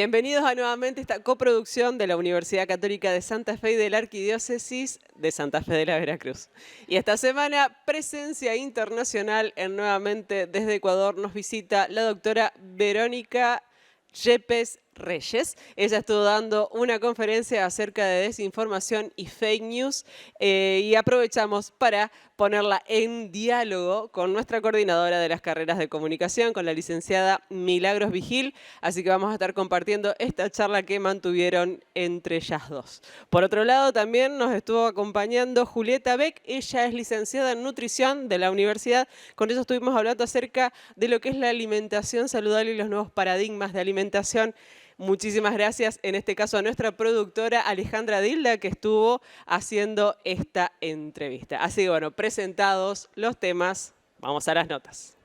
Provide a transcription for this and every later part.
Bienvenidos a nuevamente esta coproducción de la Universidad Católica de Santa Fe y de la Arquidiócesis de Santa Fe de la Veracruz. Y esta semana, presencia internacional nuevamente desde Ecuador, nos visita la doctora Verónica Yepes Reyes. Ella estuvo dando una conferencia acerca de desinformación y fake news y aprovechamos para ponerla en diálogo con nuestra coordinadora de las carreras de comunicación, con la licenciada Milagros Vigil. Así que vamos a estar compartiendo esta charla que mantuvieron entre ellas dos. Por otro lado, también nos estuvo acompañando Julieta Beck. Ella es licenciada en nutrición de la universidad. Con ella estuvimos hablando acerca de lo que es la alimentación saludable y los nuevos paradigmas de alimentación. Muchísimas gracias, en este caso, a nuestra productora Alejandra Dilda, que estuvo haciendo esta entrevista. Así que bueno, presentados los temas, vamos a las notas.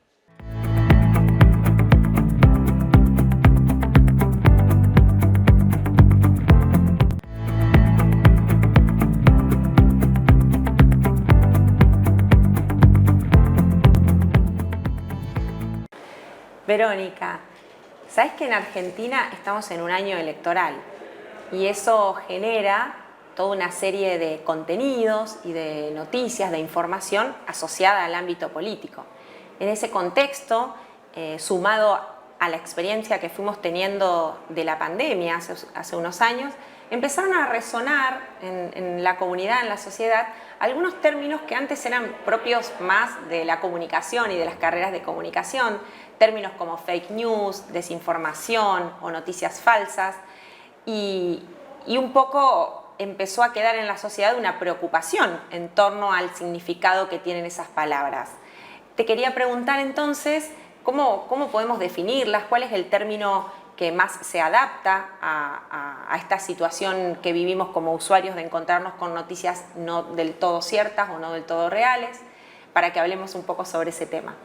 Verónica, ¿sabes que en Argentina estamos en un año electoral? Y eso genera toda una serie de contenidos y de noticias, de información asociada al ámbito político. En ese contexto, sumado a la experiencia que fuimos teniendo de la pandemia hace unos años, empezaron a resonar en la comunidad, en la sociedad, algunos términos que antes eran propios más de la comunicación y de las carreras de comunicación, términos como fake news, desinformación o noticias falsas, y un poco empezó a quedar en la sociedad una preocupación en torno al significado que tienen esas palabras. Te quería preguntar entonces, ¿cómo podemos definirlas? ¿Cuál es el término que más se adapta a esta situación que vivimos como usuarios de encontrarnos con noticias no del todo ciertas o no del todo reales? Para que hablemos un poco sobre ese tema.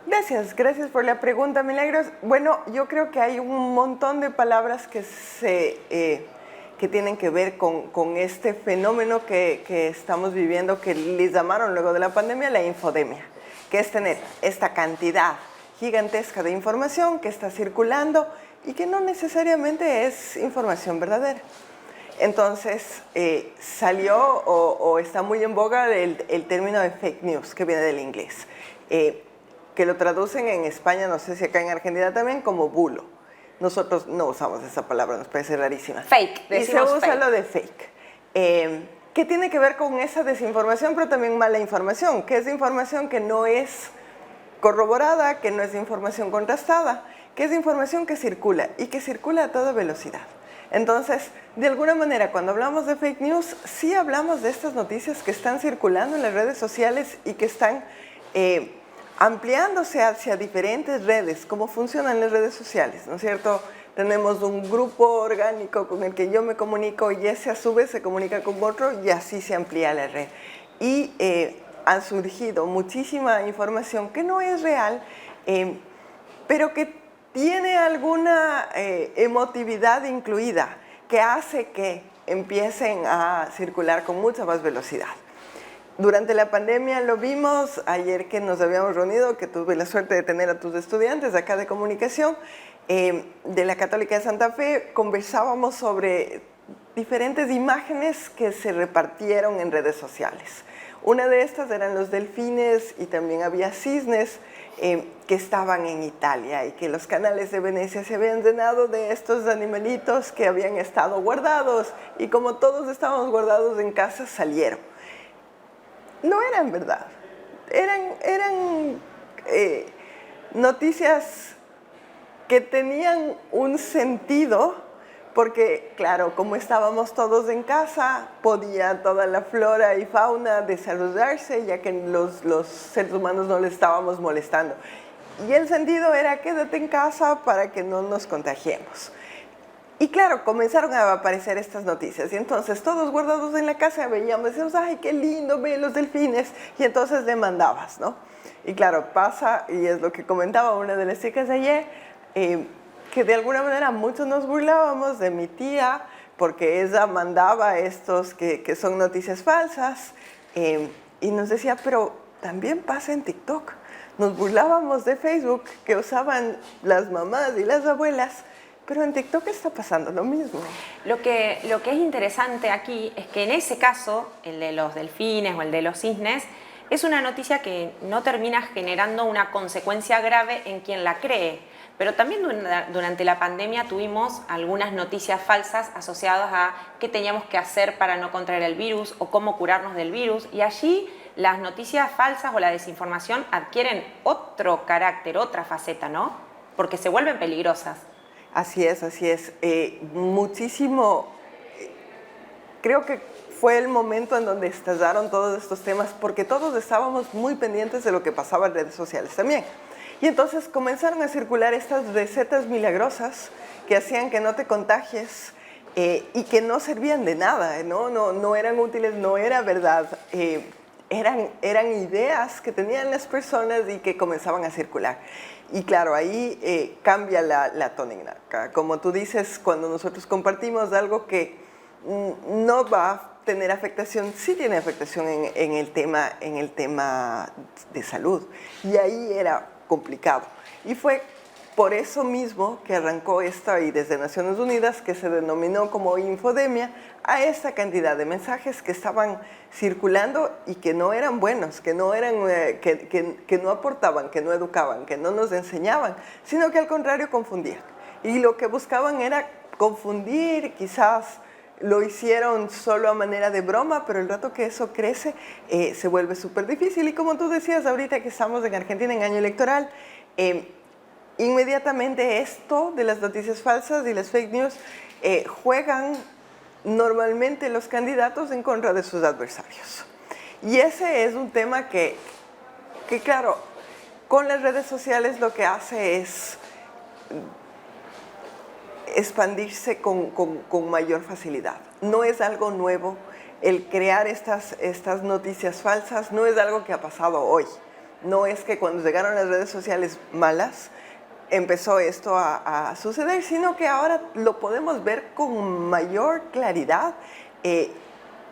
Gracias por la pregunta, Milagros. Bueno, yo creo que hay un montón de palabras que tienen que ver con este fenómeno que estamos viviendo, que les llamaron luego de la pandemia la infodemia, que es tener esta cantidad gigantesca de información que está circulando y que no necesariamente es información verdadera. Entonces, salió o está muy en boga el término de fake news, que viene del inglés, que lo traducen en España, no sé si acá en Argentina también, como bulo. Nosotros no usamos esa palabra, nos parece rarísima. Fake, decimos y se usa fake. lo de fake, que tiene que ver con esa desinformación, pero también mala información, que es información que no es corroborada, que no es información contrastada, que es información que circula y que circula a toda velocidad. Entonces, de alguna manera, cuando hablamos de fake news, sí hablamos de estas noticias que están circulando en las redes sociales y que están ampliándose hacia diferentes redes, cómo funcionan las redes sociales, ¿no es cierto? Tenemos un grupo orgánico con el que yo me comunico y ese a su vez se comunica con otro y así se amplía la red. Y ha surgido muchísima información que no es real, pero que tiene alguna emotividad incluida que hace que empiecen a circular con mucha más velocidad. Durante la pandemia lo vimos, ayer que nos habíamos reunido, que tuve la suerte de tener a tus estudiantes acá de comunicación, de la Católica de Santa Fe, conversábamos sobre diferentes imágenes que se repartieron en redes sociales. Una de estas eran los delfines y también había cisnes que estaban en Italia y que los canales de Venecia se habían llenado de estos animalitos que habían estado guardados y como todos estábamos guardados en casa salieron. No eran verdad, eran noticias que tenían un sentido porque, claro, como estábamos todos en casa, podía toda la flora y fauna desarrollarse ya que los seres humanos no les estábamos molestando. Y el sentido era quédate en casa para que no nos contagiemos. Y claro, comenzaron a aparecer estas noticias y entonces todos guardados en la casa veíamos, decíamos, ay, qué lindo, ve los delfines, y entonces le mandabas, ¿no? Y claro, pasa, y es lo que comentaba una de las chicas de ayer, que de alguna manera muchos nos burlábamos de mi tía porque ella mandaba estos que son noticias falsas y nos decía, pero también pasa en TikTok. Nos burlábamos de Facebook que usaban las mamás y las abuelas Pero en TikTok está pasando lo mismo. Lo que es interesante aquí es que en ese caso, el de los delfines o el de los cisnes, es una noticia que no termina generando una consecuencia grave en quien la cree. Pero también durante la pandemia tuvimos algunas noticias falsas asociadas a qué teníamos que hacer para no contraer el virus o cómo curarnos del virus. Y allí las noticias falsas o la desinformación adquieren otro carácter, otra faceta, ¿no? Porque se vuelven peligrosas. Así es, así es. Muchísimo, creo que fue el momento en donde estallaron todos estos temas porque todos estábamos muy pendientes de lo que pasaba en redes sociales también. Y entonces comenzaron a circular estas recetas milagrosas que hacían que no te contagies y que no servían de nada, no eran útiles, no era verdad. Eran ideas que tenían las personas y que comenzaban a circular. Y claro, ahí cambia la tónica. Como tú dices, cuando nosotros compartimos algo que no va a tener afectación, sí tiene afectación en el tema de salud. Y ahí era complicado. Y fue por eso mismo que arrancó esta, y desde Naciones Unidas, que se denominó como infodemia, a esta cantidad de mensajes que estaban circulando y que no eran buenos, que no aportaban, que no educaban, que no nos enseñaban, sino que al contrario confundían. Y lo que buscaban era confundir, quizás lo hicieron solo a manera de broma, pero el rato que eso crece se vuelve súper difícil. Y como tú decías ahorita que estamos en Argentina en año electoral, inmediatamente esto de las noticias falsas y las fake news juegan normalmente los candidatos en contra de sus adversarios. Y ese es un tema que claro, con las redes sociales lo que hace es expandirse con mayor facilidad. No es algo nuevo. El crear estas noticias falsas no es algo que ha pasado hoy. No es que cuando llegaron las redes sociales malas empezó esto a suceder, sino que ahora lo podemos ver con mayor claridad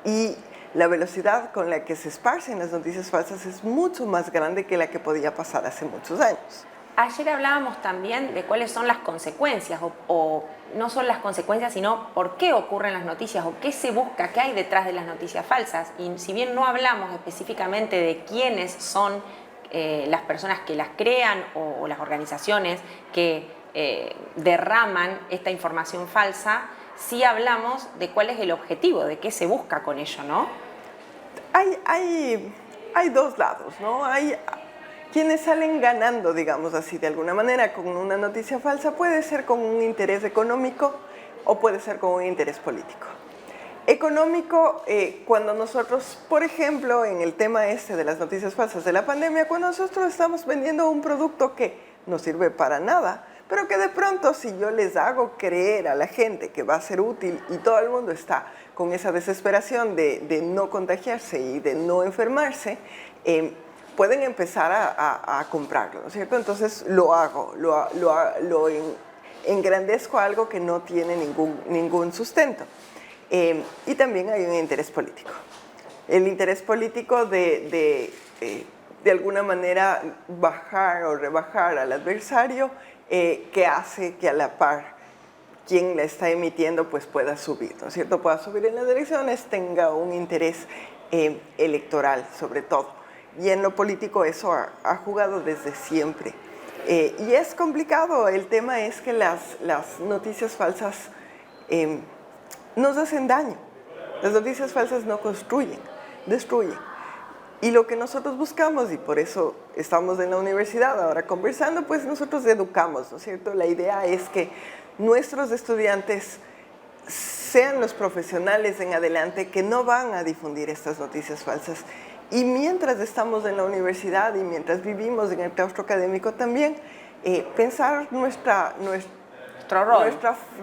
y la velocidad con la que se esparcen las noticias falsas es mucho más grande que la que podía pasar hace muchos años. Ayer hablábamos también de cuáles son las consecuencias, o no son las consecuencias, sino por qué ocurren las noticias, o qué se busca, qué hay detrás de las noticias falsas. Y si bien no hablamos específicamente de quiénes son las personas que las crean o las organizaciones que derraman esta información falsa, sí hablamos de cuál es el objetivo, de qué se busca con ello, ¿no? Hay dos lados, ¿no? Hay quienes salen ganando, digamos así, de alguna manera con una noticia falsa. Puede ser con un interés económico o puede ser con un interés político. Económico, cuando nosotros, por ejemplo, en el tema de las noticias falsas de la pandemia, cuando nosotros estamos vendiendo un producto que no sirve para nada, pero que de pronto si yo les hago creer a la gente que va a ser útil y todo el mundo está con esa desesperación de no contagiarse y de no enfermarse, pueden empezar a comprarlo, ¿no es cierto? Entonces lo hago, engrandezco algo que no tiene ningún sustento. Y también hay un interés político. El interés político de alguna manera bajar o rebajar al adversario, que hace que a la par quien la está emitiendo pues pueda subir, ¿no es cierto? Pueda subir en las elecciones, tenga un interés electoral sobre todo. Y en lo político eso ha jugado desde siempre. Y es complicado. El tema es que las noticias falsas nos hacen daño. Las noticias falsas no construyen, destruyen. Y lo que nosotros buscamos, y por eso estamos en la universidad ahora conversando, pues nosotros educamos, ¿no es cierto? La idea es que nuestros estudiantes sean los profesionales en adelante que no van a difundir estas noticias falsas. Y mientras estamos en la universidad y mientras vivimos en el claustro académico también, pensar nuestro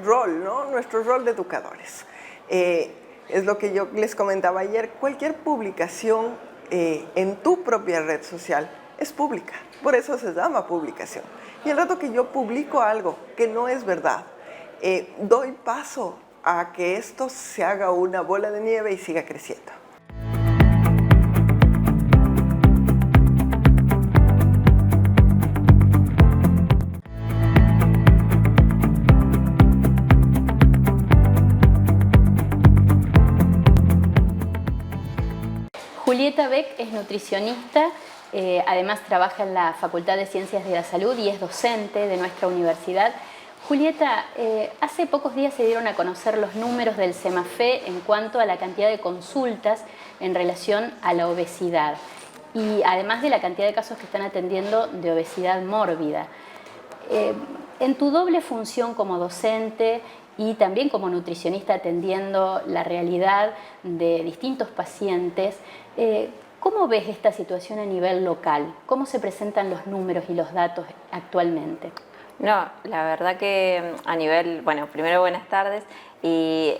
rol, ¿no? Nuestro rol de educadores. Es lo que yo les comentaba ayer, cualquier publicación en tu propia red social es pública, por eso se llama publicación. Y el rato que yo publico algo que no es verdad, doy paso a que esto se haga una bola de nieve y siga creciendo. Julieta Beck es nutricionista, además trabaja en la Facultad de Ciencias de la Salud y es docente de nuestra universidad. Julieta, hace pocos días se dieron a conocer los números del CEMAFE en cuanto a la cantidad de consultas en relación a la obesidad y además de la cantidad de casos que están atendiendo de obesidad mórbida. En tu doble función como docente y también como nutricionista atendiendo la realidad de distintos pacientes, ¿cómo ves esta situación a nivel local? ¿Cómo se presentan los números y los datos actualmente? No, la verdad que a nivel, bueno, primero buenas tardes, y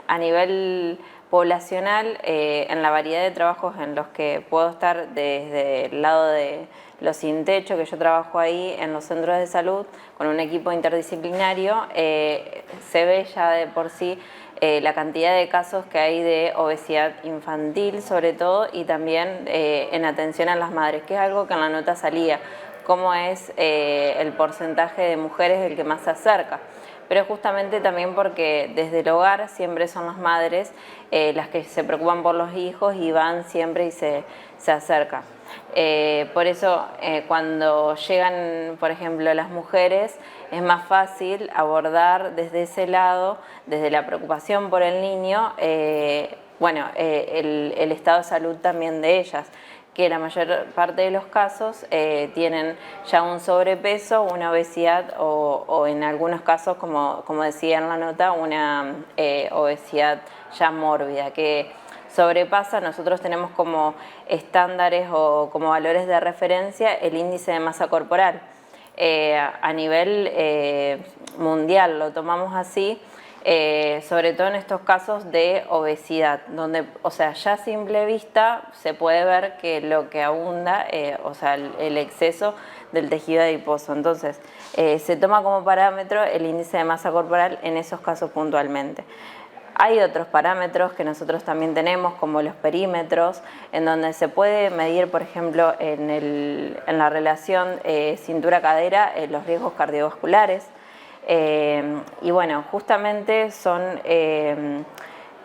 a nivel poblacional, en la variedad de trabajos en los que puedo estar desde el lado de los sin techo, que yo trabajo ahí en los centros de salud con un equipo interdisciplinario, se ve ya de por sí la cantidad de casos que hay de obesidad infantil sobre todo, y también en atención a las madres, que es algo que en la nota salía, cómo es el porcentaje de mujeres el que más se acerca. Pero justamente también porque desde el hogar siempre son las madres las que se preocupan por los hijos y van siempre y se acercan. Por eso cuando llegan, por ejemplo, las mujeres, es más fácil abordar desde ese lado, desde la preocupación por el niño, el estado de salud también de ellas, que la mayor parte de los casos tienen ya un sobrepeso, una obesidad o en algunos casos, como decía en la nota, una obesidad ya mórbida, que sobrepasa. Nosotros tenemos como estándares o como valores de referencia el índice de masa corporal. A nivel mundial lo tomamos así, sobre todo en estos casos de obesidad, donde, o sea, ya a simple vista se puede ver que lo que abunda, o sea, el exceso del tejido adiposo. Entonces, se toma como parámetro el índice de masa corporal en esos casos puntualmente. Hay otros parámetros que nosotros también tenemos, como los perímetros, en donde se puede medir, por ejemplo, en la relación cintura-cadera, los riesgos cardiovasculares. Y bueno, justamente son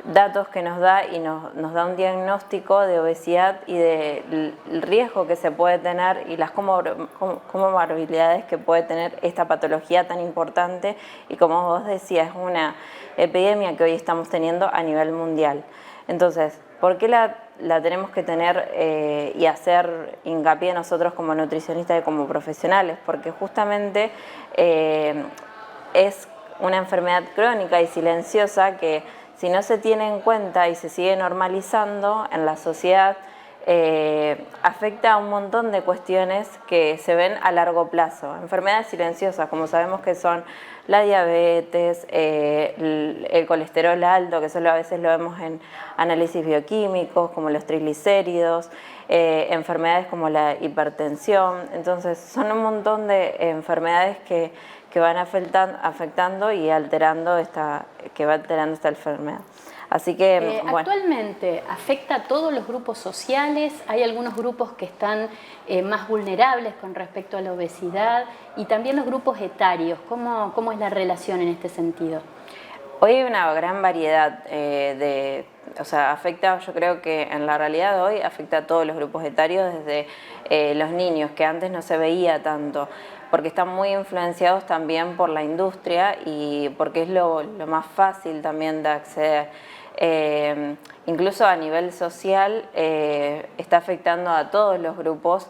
datos que nos da y nos da un diagnóstico de obesidad y del riesgo que se puede tener y las comorbilidades que puede tener esta patología tan importante, y como vos decías, es una epidemia que hoy estamos teniendo a nivel mundial. Entonces, ¿por qué la tenemos que tener y hacer hincapié nosotros como nutricionistas y como profesionales? Porque justamente es una enfermedad crónica y silenciosa que, si no se tiene en cuenta y se sigue normalizando en la sociedad, afecta a un montón de cuestiones que se ven a largo plazo. Enfermedades silenciosas, como sabemos que son la diabetes, el colesterol alto, que solo a veces lo vemos en análisis bioquímicos, como los triglicéridos, enfermedades como la hipertensión. Entonces, son un montón de enfermedades que van afectando y alterando esta enfermedad. Así que, bueno. Actualmente, ¿afecta a todos los grupos sociales? ¿Hay algunos grupos que están más vulnerables con respecto a la obesidad? Y también los grupos etarios, ¿cómo es la relación en este sentido? Hoy hay una gran variedad o sea, afecta, yo creo que en la realidad de hoy afecta a todos los grupos etarios, desde los niños, que antes no se veía tanto, porque están muy influenciados también por la industria y porque es lo más fácil también de acceder. Incluso a nivel social está afectando a todos los grupos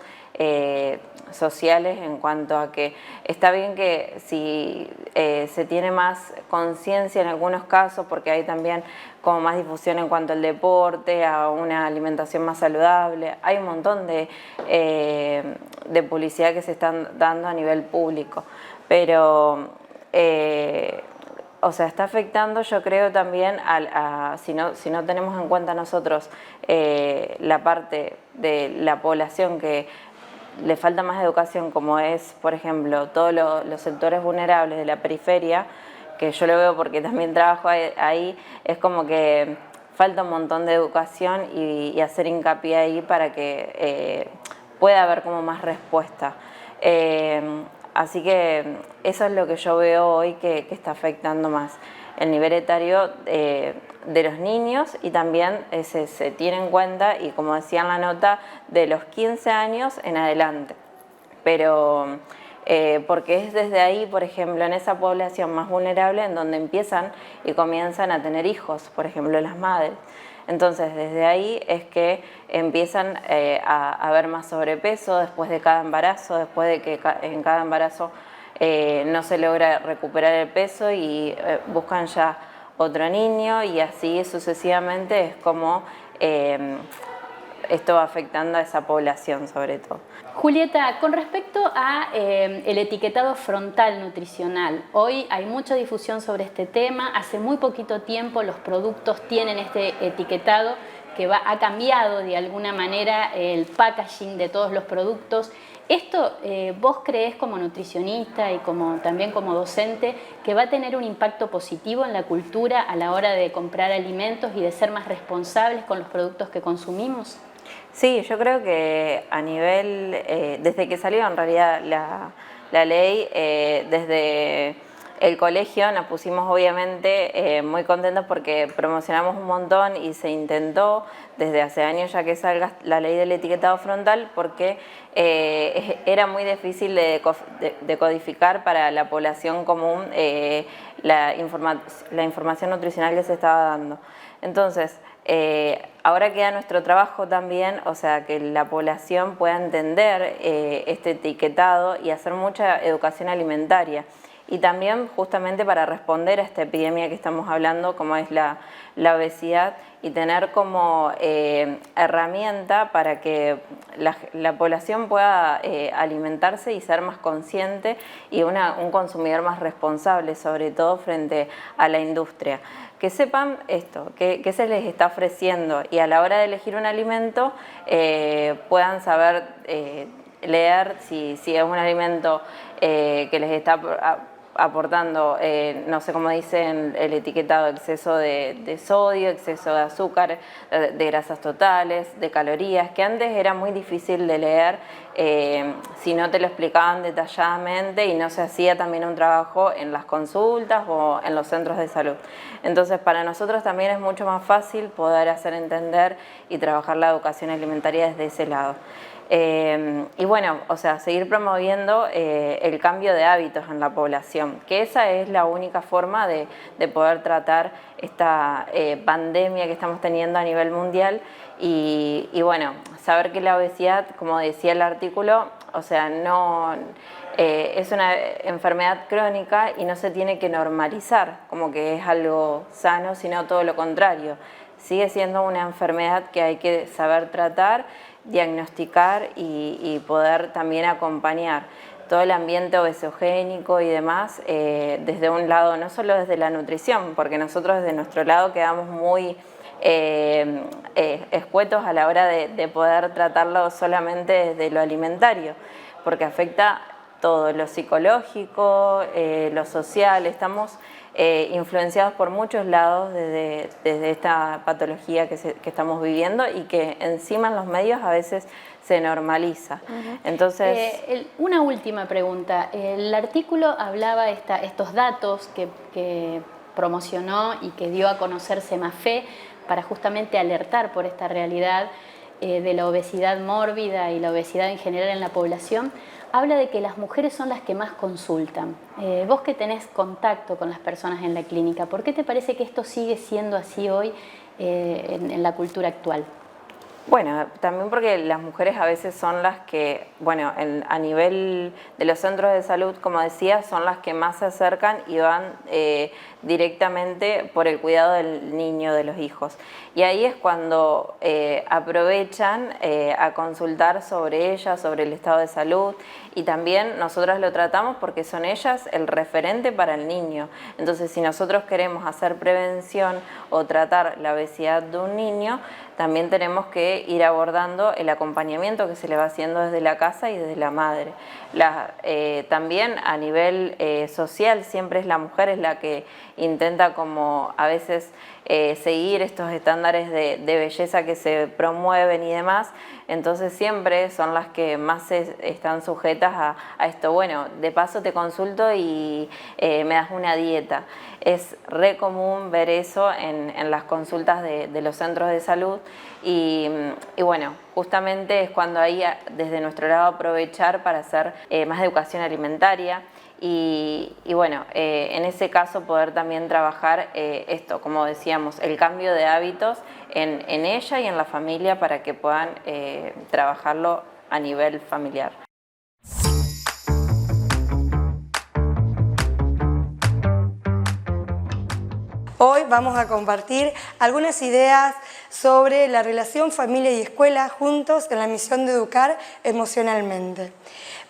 sociales, en cuanto a que está bien que si se tiene más conciencia en algunos casos, porque hay también como más difusión en cuanto al deporte, a una alimentación más saludable, hay un montón de publicidad que se están dando a nivel público, pero o sea, está afectando, yo creo, también si no tenemos en cuenta nosotros la parte de la población que le falta más educación, como es, por ejemplo, todos los sectores vulnerables de la periferia, que yo lo veo porque también trabajo ahí, es como que falta un montón de educación y hacer hincapié ahí para que pueda haber como más respuesta. Así que eso es lo que yo veo hoy que está afectando más. el nivel etario de los niños y también se tiene en cuenta, y como decía en la nota, de los 15 años en adelante. Pero porque es desde ahí, por ejemplo, en esa población más vulnerable en donde empiezan y comienzan a tener hijos, por ejemplo, las madres. Entonces, desde ahí es que empiezan a haber más sobrepeso después de cada embarazo, después de que en cada embarazo no se logra recuperar el peso y buscan ya otro niño, y así sucesivamente es como esto va afectando a esa población sobre todo. Julieta, con respecto a el etiquetado frontal nutricional, hoy hay mucha difusión sobre este tema. Hace muy poquito tiempo los productos tienen este etiquetado que ha cambiado de alguna manera el packaging de todos los productos. ¿Esto vos creés como nutricionista y también como docente que va a tener un impacto positivo en la cultura a la hora de comprar alimentos y de ser más responsables con los productos que consumimos? Sí, yo creo que a nivel, desde que salió en realidad la ley, desde el colegio nos pusimos obviamente muy contentos porque promocionamos un montón y se intentó desde hace años ya que salga la ley del etiquetado frontal, porque era muy difícil de codificar para la población común la información nutricional que se estaba dando. Entonces, ahora queda nuestro trabajo también, o sea, que la población pueda entender este etiquetado y hacer mucha educación alimentaria. Y también justamente para responder a esta epidemia que estamos hablando, como es la obesidad, y tener como herramienta para que la población pueda alimentarse y ser más consciente y un consumidor más responsable, sobre todo frente a la industria. Que sepan esto, que se les está ofreciendo, y a la hora de elegir un alimento puedan saber leer si es un alimento que les está aportando, no sé cómo dicen el etiquetado, exceso de sodio, exceso de azúcar, de grasas totales, de calorías, que antes era muy difícil de leer si no te lo explicaban detalladamente y no se hacía también un trabajo en las consultas o en los centros de salud. Entonces, para nosotros también es mucho más fácil poder hacer entender y trabajar la educación alimentaria desde ese lado. Y bueno, o sea, seguir promoviendo el cambio de hábitos en la población, que esa es la única forma de poder tratar esta pandemia que estamos teniendo a nivel mundial. Y bueno, saber que la obesidad, como decía el artículo, o sea, no es una enfermedad crónica y no se tiene que normalizar como que es algo sano, sino todo lo contrario. Sigue siendo una enfermedad que hay que saber tratar, diagnosticar y poder también acompañar todo el ambiente obesogénico y demás desde un lado, no solo desde la nutrición, porque nosotros desde nuestro lado quedamos muy escuetos a la hora de poder tratarlo solamente desde lo alimentario, porque afecta todo, lo psicológico, lo social. Estamos influenciados por muchos lados desde esta patología que estamos viviendo y que encima en los medios a veces se normaliza. Entonces, una última pregunta. El artículo hablaba estos datos que promocionó y que dio a conocer Semafé para justamente alertar por esta realidad de la obesidad mórbida y la obesidad en general en la población. Habla de que las mujeres son las que más consultan. Vos que tenés contacto con las personas en la clínica, ¿por qué te parece que esto sigue siendo así hoy en la cultura actual? Bueno, también porque las mujeres a veces son las que, bueno, a nivel de los centros de salud, como decía, son las que más se acercan y van directamente por el cuidado del niño, de los hijos. Y ahí es cuando aprovechan a consultar sobre ellas, sobre el estado de salud, y también nosotras lo tratamos porque son ellas el referente para el niño. Entonces, si nosotros queremos hacer prevención o tratar la obesidad de un niño, también tenemos que ir abordando el acompañamiento que se le va haciendo desde la casa y desde la madre. También a nivel social siempre es la mujer es la que intenta como a veces seguir estos estándares de belleza que se promueven y demás. Entonces siempre son las que más están sujetas a esto. Bueno, de paso te consulto y me das una dieta. Es re común ver eso en las consultas de los centros de salud y bueno, justamente es cuando ahí desde nuestro lado aprovechar para hacer más educación alimentaria. Y bueno, en ese caso poder también trabajar esto, como decíamos, el cambio de hábitos en ella y en la familia para que puedan trabajarlo a nivel familiar. Hoy vamos a compartir algunas ideas sobre la relación familia y escuela juntos en la misión de educar emocionalmente.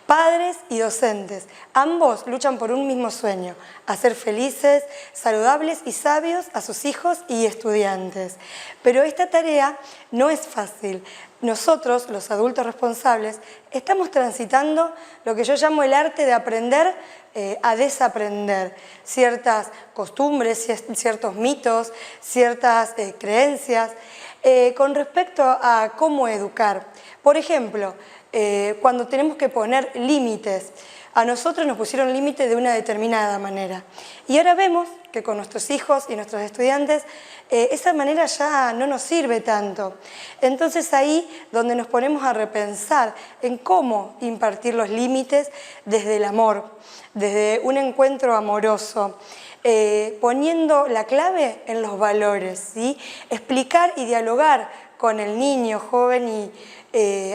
Padres y docentes, ambos luchan por un mismo sueño, hacer felices, saludables y sabios a sus hijos y estudiantes. Pero esta tarea no es fácil. Nosotros, los adultos responsables, estamos transitando lo que yo llamo el arte de aprender a desaprender ciertas costumbres, ciertos mitos, ciertas creencias con respecto a cómo educar. Por ejemplo, cuando tenemos que poner límites. A nosotros nos pusieron límite de una determinada manera. Y ahora vemos que con nuestros hijos y nuestros estudiantes esa manera ya no nos sirve tanto. Entonces ahí donde nos ponemos a repensar en cómo impartir los límites desde el amor, desde un encuentro amoroso, poniendo la clave en los valores, ¿sí? Explicar y dialogar con el niño, joven y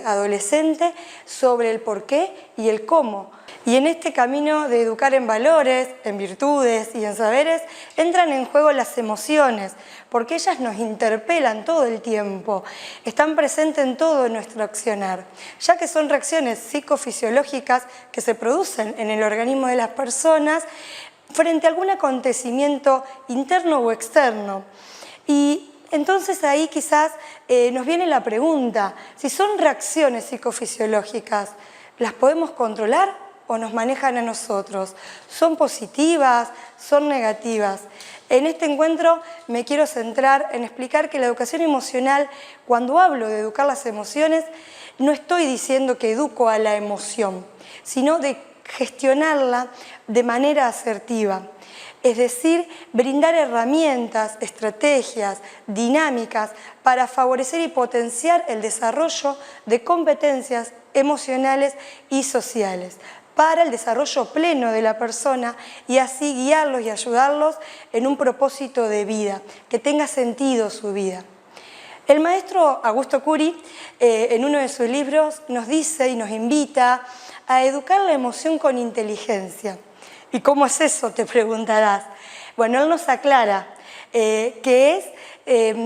adolescente sobre el por qué y el cómo. Y en este camino de educar en valores, en virtudes y en saberes, entran en juego las emociones, porque ellas nos interpelan todo el tiempo, están presentes en todo nuestro accionar, ya que son reacciones psicofisiológicas que se producen en el organismo de las personas frente a algún acontecimiento interno o externo. Y entonces ahí quizás nos viene la pregunta, si son reacciones psicofisiológicas, ¿las podemos controlar o nos manejan a nosotros? ¿Son positivas? ¿Son negativas? En este encuentro me quiero centrar en explicar que la educación emocional, cuando hablo de educar las emociones, no estoy diciendo que educo a la emoción, sino de gestionarla de manera asertiva. Es decir, brindar herramientas, estrategias, dinámicas para favorecer y potenciar el desarrollo de competencias emocionales y sociales para el desarrollo pleno de la persona y así guiarlos y ayudarlos en un propósito de vida, que tenga sentido su vida. El maestro Augusto Curi, en uno de sus libros, nos dice y nos invita a educar la emoción con inteligencia. ¿Y cómo es eso?, te preguntarás. Bueno, él nos aclara que es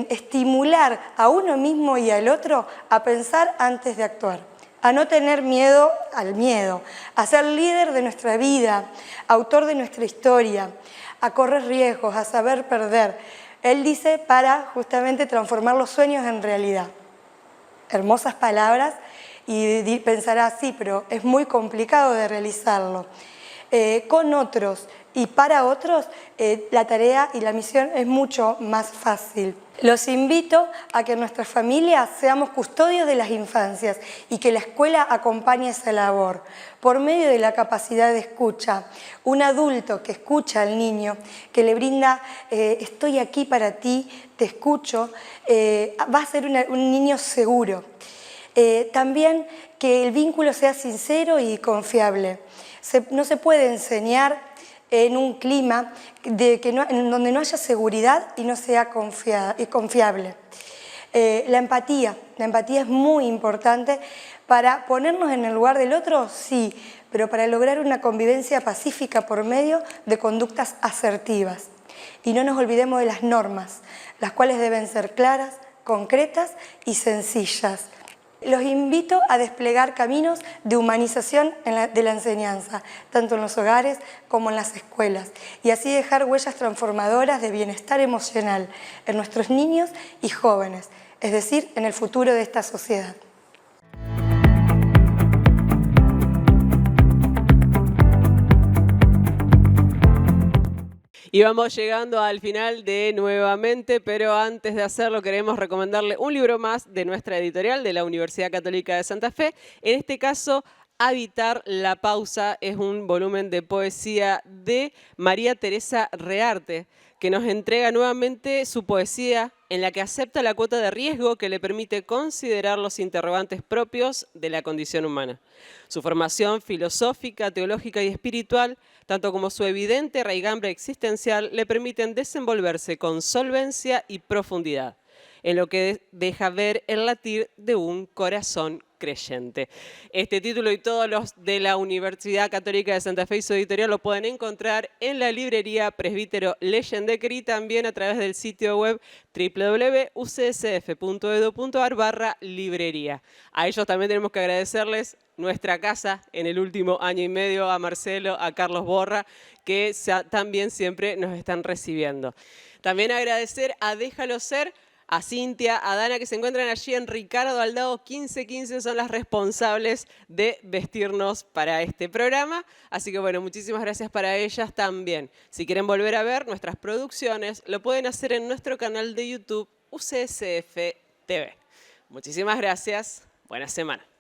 estimular a uno mismo y al otro a pensar antes de actuar, a no tener miedo al miedo, a ser líder de nuestra vida, autor de nuestra historia, a correr riesgos, a saber perder. Él dice para justamente transformar los sueños en realidad. Hermosas palabras y pensarás, sí, pero es muy complicado de realizarlo. Con otros y para otros, la tarea y la misión es mucho más fácil. Los invito a que en nuestras familias seamos custodios de las infancias y que la escuela acompañe esa labor por medio de la capacidad de escucha. Un adulto que escucha al niño, que le brinda estoy aquí para ti, te escucho, va a ser un niño seguro. También que el vínculo sea sincero y confiable. No se puede enseñar en un clima en donde no haya seguridad y no sea confiable. La empatía es muy importante para ponernos en el lugar del otro, sí, pero para lograr una convivencia pacífica por medio de conductas asertivas. Y no nos olvidemos de las normas, las cuales deben ser claras, concretas y sencillas. Los invito a desplegar caminos de humanización de la enseñanza, tanto en los hogares como en las escuelas, y así dejar huellas transformadoras de bienestar emocional en nuestros niños y jóvenes, es decir, en el futuro de esta sociedad. Y vamos llegando al final de Nuevamente, pero antes de hacerlo queremos recomendarle un libro más de nuestra editorial de la Universidad Católica de Santa Fe. En este caso, Habitar la pausa es un volumen de poesía de María Teresa Rearte, que nos entrega nuevamente su poesía en la que acepta la cuota de riesgo que le permite considerar los interrogantes propios de la condición humana. Su formación filosófica, teológica y espiritual, tanto como su evidente raigambre existencial, le permiten desenvolverse con solvencia y profundidad, en lo que deja ver el latir de un corazón creyente. Este título y todos los de la Universidad Católica de Santa Fe y su editorial lo pueden encontrar en la librería Presbítero Leyendecker y también a través del sitio web www.ucsf.edu.ar/librería. A ellos también tenemos que agradecerles nuestra casa en el último año y medio, a Marcelo, a Carlos Borra, que también siempre nos están recibiendo. También agradecer a Déjalo Ser, a Cintia, a Dana, que se encuentran allí en Ricardo Aldao 1515, son las responsables de vestirnos para este programa. Así que bueno, muchísimas gracias para ellas también. Si quieren volver a ver nuestras producciones, lo pueden hacer en nuestro canal de YouTube UCSF TV. Muchísimas gracias, buena semana.